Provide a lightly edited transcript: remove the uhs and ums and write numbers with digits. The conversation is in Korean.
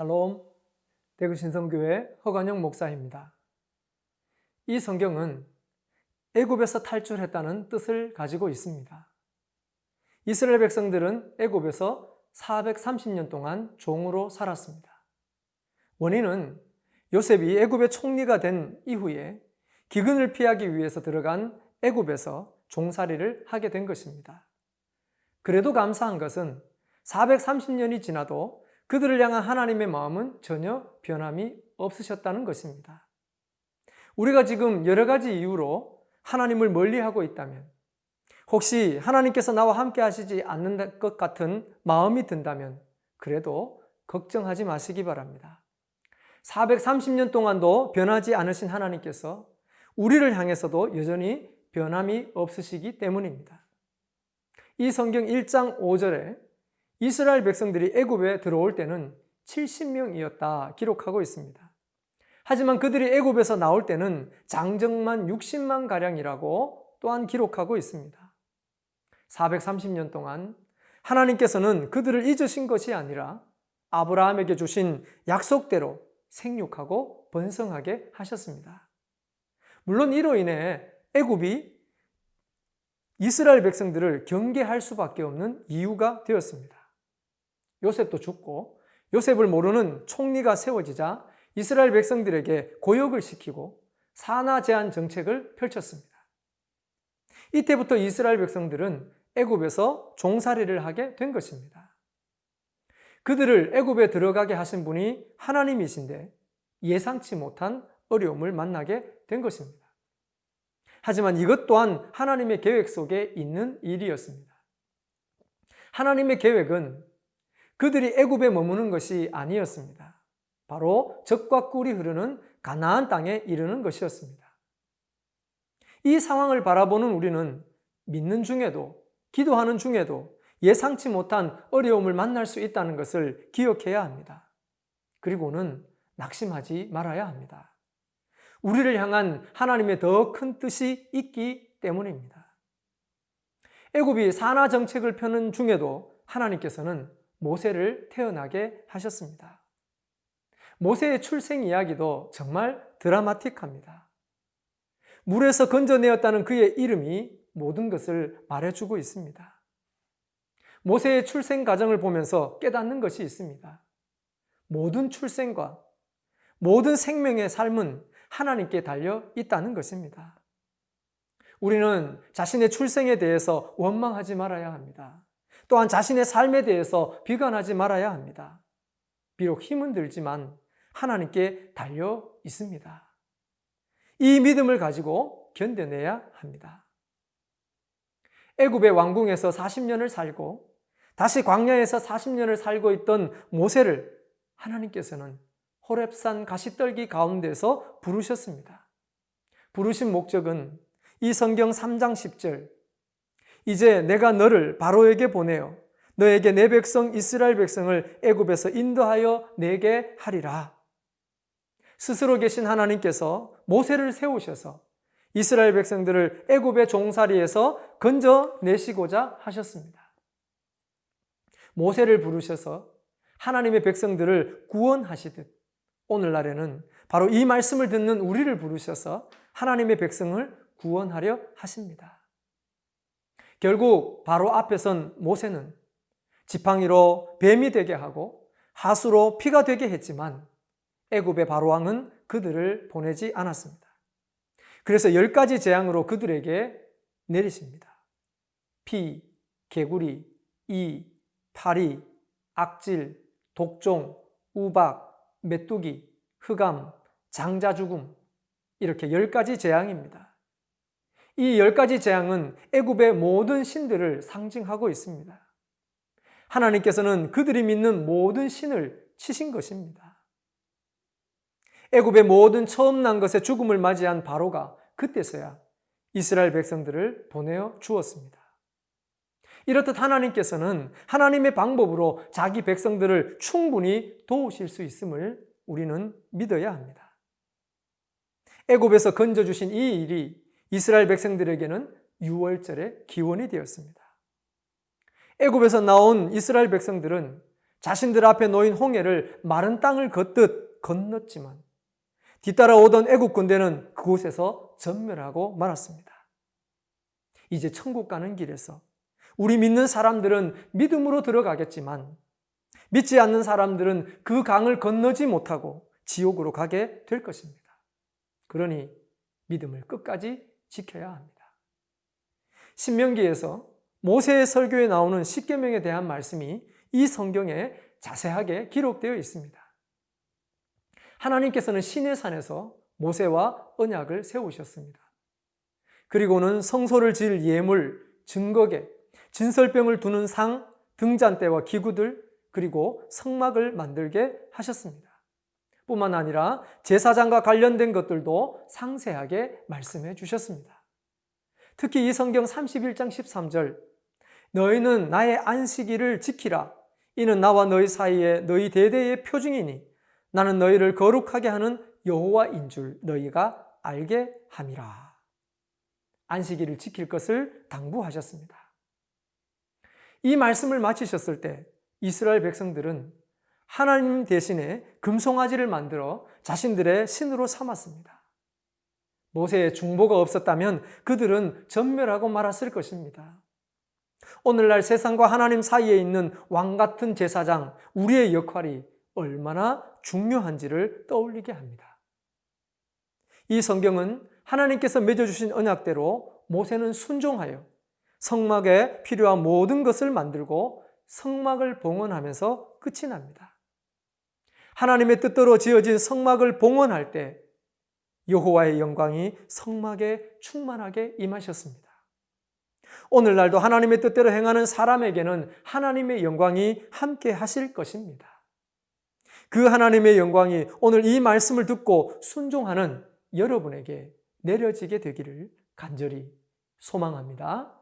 샬롬, 대구 신성교회 허관영 목사입니다. 이 성경은 애굽에서 탈출했다는 뜻을 가지고 있습니다. 이스라엘 백성들은 애굽에서 430년 동안 종으로 살았습니다. 원인은 요셉이 애굽의 총리가 된 이후에 기근을 피하기 위해서 들어간 애굽에서 종살이를 하게 된 것입니다. 그래도 감사한 것은 430년이 지나도 그들을 향한 하나님의 마음은 전혀 변함이 없으셨다는 것입니다. 우리가 지금 여러 가지 이유로 하나님을 멀리하고 있다면, 혹시 하나님께서 나와 함께 하시지 않는 것 같은 마음이 든다면 그래도 걱정하지 마시기 바랍니다. 430년 동안도 변하지 않으신 하나님께서 우리를 향해서도 여전히 변함이 없으시기 때문입니다. 이 성경 1장 5절에 이스라엘 백성들이 애굽에 들어올 때는 70명이었다 기록하고 있습니다. 하지만 그들이 애굽에서 나올 때는 장정만 60만 가량이라고 또한 기록하고 있습니다. 430년 동안 하나님께서는 그들을 잊으신 것이 아니라 아브라함에게 주신 약속대로 생육하고 번성하게 하셨습니다. 물론 이로 인해 애굽이 이스라엘 백성들을 경계할 수밖에 없는 이유가 되었습니다. 요셉도 죽고 요셉을 모르는 총리가 세워지자 이스라엘 백성들에게 고역을 시키고 산하 제한 정책을 펼쳤습니다. 이때부터 이스라엘 백성들은 애굽에서 종살이를 하게 된 것입니다. 그들을 애굽에 들어가게 하신 분이 하나님이신데 예상치 못한 어려움을 만나게 된 것입니다. 하지만 이것 또한 하나님의 계획 속에 있는 일이었습니다. 하나님의 계획은 그들이 애굽에 머무는 것이 아니었습니다. 바로 젖과 꿀이 흐르는 가나안 땅에 이르는 것이었습니다. 이 상황을 바라보는 우리는 믿는 중에도, 기도하는 중에도 예상치 못한 어려움을 만날 수 있다는 것을 기억해야 합니다. 그리고는 낙심하지 말아야 합니다. 우리를 향한 하나님의 더 큰 뜻이 있기 때문입니다. 애굽이 산하 정책을 펴는 중에도 하나님께서는 모세를 태어나게 하셨습니다. 모세의 출생 이야기도 정말 드라마틱합니다. 물에서 건져내었다는 그의 이름이 모든 것을 말해주고 있습니다. 모세의 출생 과정을 보면서 깨닫는 것이 있습니다. 모든 출생과 모든 생명의 삶은 하나님께 달려 있다는 것입니다. 우리는 자신의 출생에 대해서 원망하지 말아야 합니다. 또한 자신의 삶에 대해서 비관하지 말아야 합니다. 비록 힘은 들지만 하나님께 달려 있습니다. 이 믿음을 가지고 견뎌내야 합니다. 애굽의 왕궁에서 40년을 살고 다시 광야에서 40년을 살고 있던 모세를 하나님께서는 호렙산 가시떨기 가운데서 부르셨습니다. 부르신 목적은 이 성경 3장 10절, 이제 내가 너를 바로에게 보내어 너에게 내 백성 이스라엘 백성을 애굽에서 인도하여 내게 하리라. 스스로 계신 하나님께서 모세를 세우셔서 이스라엘 백성들을 애굽의 종살이에서 건져내시고자 하셨습니다. 모세를 부르셔서 하나님의 백성들을 구원하시듯 오늘날에는 바로 이 말씀을 듣는 우리를 부르셔서 하나님의 백성을 구원하려 하십니다. 결국 바로 앞에 선 모세는 지팡이로 뱀이 되게 하고 하수로 피가 되게 했지만 애굽의 바로왕은 그들을 보내지 않았습니다. 그래서 10가지 재앙으로 그들에게 내리십니다. 피, 개구리, 이, 파리, 악질, 독종, 우박, 메뚜기, 흑암, 장자 죽음, 이렇게 10가지 재앙입니다. 이 10가지 재앙은 애굽의 모든 신들을 상징하고 있습니다. 하나님께서는 그들이 믿는 모든 신을 치신 것입니다. 애굽의 모든 처음 난 것의 죽음을 맞이한 바로가 그때서야 이스라엘 백성들을 보내어 주었습니다. 이렇듯 하나님께서는 하나님의 방법으로 자기 백성들을 충분히 도우실 수 있음을 우리는 믿어야 합니다. 애굽에서 건져주신 이 일이 이스라엘 백성들에게는 유월절의 기원이 되었습니다. 애굽에서 나온 이스라엘 백성들은 자신들 앞에 놓인 홍해를 마른 땅을 걷듯 건넜지만 뒤따라 오던 애국 군대는 그곳에서 전멸하고 말았습니다. 이제 천국 가는 길에서 우리 믿는 사람들은 믿음으로 들어가겠지만 믿지 않는 사람들은 그 강을 건너지 못하고 지옥으로 가게 될 것입니다. 그러니 믿음을 끝까지 지켜야 합니다. 신명기에서 모세의 설교에 나오는 십계명에 대한 말씀이 이 성경에 자세하게 기록되어 있습니다. 하나님께서는 시내산에서 모세와 언약을 세우셨습니다. 그리고는 성소를 지을 예물, 증거계, 진설병을 두는 상, 등잔대와 기구들, 그리고 성막을 만들게 하셨습니다. 뿐만 아니라 제사장과 관련된 것들도 상세하게 말씀해 주셨습니다. 특히 이 성경 31장 13절, 너희는 나의 안식일을 지키라. 이는 나와 너희 사이에 너희 대대의 표징이니 나는 너희를 거룩하게 하는 여호와인 줄 너희가 알게 함이라. 안식일을 지킬 것을 당부하셨습니다. 이 말씀을 마치셨을 때 이스라엘 백성들은 하나님 대신에 금송아지를 만들어 자신들의 신으로 삼았습니다. 모세의 중보가 없었다면 그들은 전멸하고 말았을 것입니다. 오늘날 세상과 하나님 사이에 있는 왕 같은 제사장, 우리의 역할이 얼마나 중요한지를 떠올리게 합니다. 이 성경은 하나님께서 맺어주신 언약대로 모세는 순종하여 성막에 필요한 모든 것을 만들고 성막을 봉헌하면서 끝이 납니다. 하나님의 뜻대로 지어진 성막을 봉헌할 때 여호와의 영광이 성막에 충만하게 임하셨습니다. 오늘날도 하나님의 뜻대로 행하는 사람에게는 하나님의 영광이 함께 하실 것입니다. 그 하나님의 영광이 오늘 이 말씀을 듣고 순종하는 여러분에게 내려지게 되기를 간절히 소망합니다.